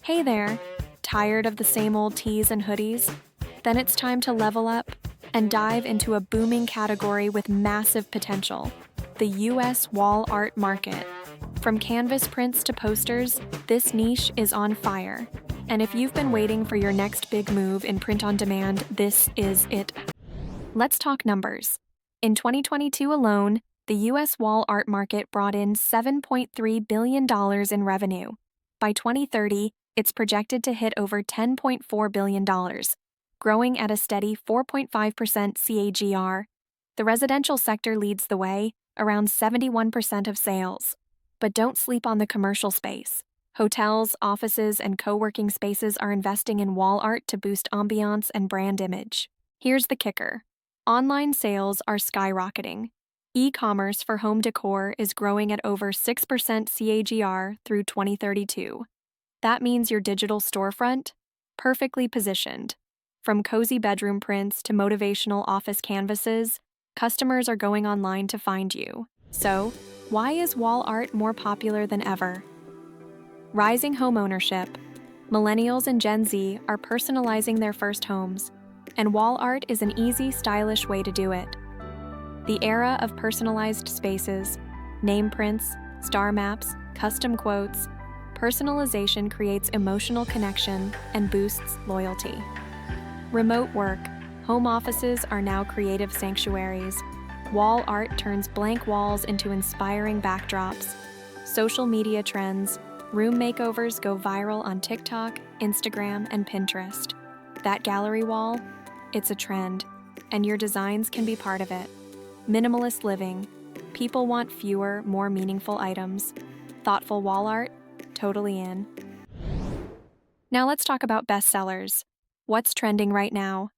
Hey there! Tired of the same old tees and hoodies? Then it's time to level up and dive into a booming category with massive potential: the US wall art market. From canvas prints to posters, this niche is on fire. And if you've been waiting for your next big move in print on demand, this is it. Let's talk numbers. In 2022 alone, the US wall art market brought in $7.3 billion in revenue. By 2030, it's projected to hit over $10.4 billion, growing at a steady 4.5% CAGR. The residential sector leads the way, around 71% of sales. But don't sleep on the commercial space. Hotels, offices, and co-working spaces are investing in wall art to boost ambiance and brand image. Here's the kicker. Online sales are skyrocketing. E-commerce for home decor is growing at over 6% CAGR through 2032. That means your digital storefront? Perfectly positioned. From cozy bedroom prints to motivational office canvases, customers are going online to find you. So, why is wall art more popular than ever? Rising home ownership. Millennials and Gen Z are personalizing their first homes, and wall art is an easy, stylish way to do it. The era of personalized spaces, name prints, star maps, custom quotes, personalization creates emotional connection and boosts loyalty. Remote work. Home offices are now creative sanctuaries. Wall art turns blank walls into inspiring backdrops. Social media trends. Room makeovers go viral on TikTok, Instagram, and Pinterest. That gallery wall? It's a trend, and your designs can be part of it. Minimalist living. People want fewer, more meaningful items. Thoughtful wall art? Totally in. Now let's talk about bestsellers. What's trending right now?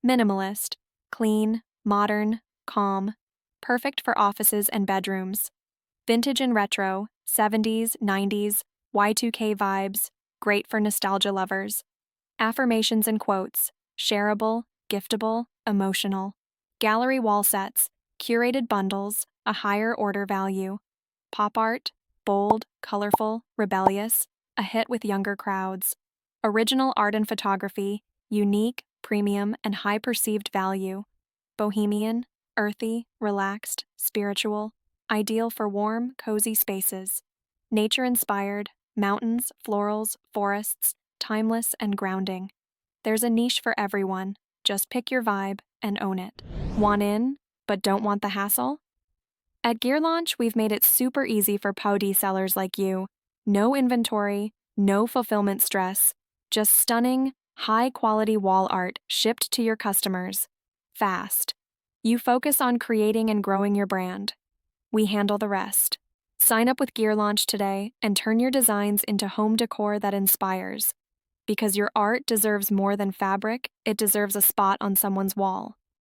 Minimalist. Clean, modern, calm. Perfect for offices and bedrooms. Vintage and retro. 70s, 90s, Y2K vibes. Great for nostalgia lovers. Affirmations and quotes. Shareable, giftable, emotional. Gallery wall sets. Curated bundles, a higher order value. Pop art. Bold, colorful, rebellious. A hit with younger crowds. Original art and photography. Unique, premium, and high perceived value. Bohemian, earthy, relaxed, spiritual. Ideal for warm, cozy spaces. Nature-inspired, mountains, florals, forests, timeless and grounding. There's a niche for everyone. Just pick your vibe and own it. Want in, but don't want the hassle? At GearLaunch, we've made it super easy for Pody sellers like you. No inventory, no fulfillment stress, just stunning, high-quality wall art shipped to your customers. Fast. You focus on creating and growing your brand. We handle the rest. Sign up with GearLaunch today and turn your designs into home decor that inspires. Because your art deserves more than fabric, it deserves a spot on someone's wall.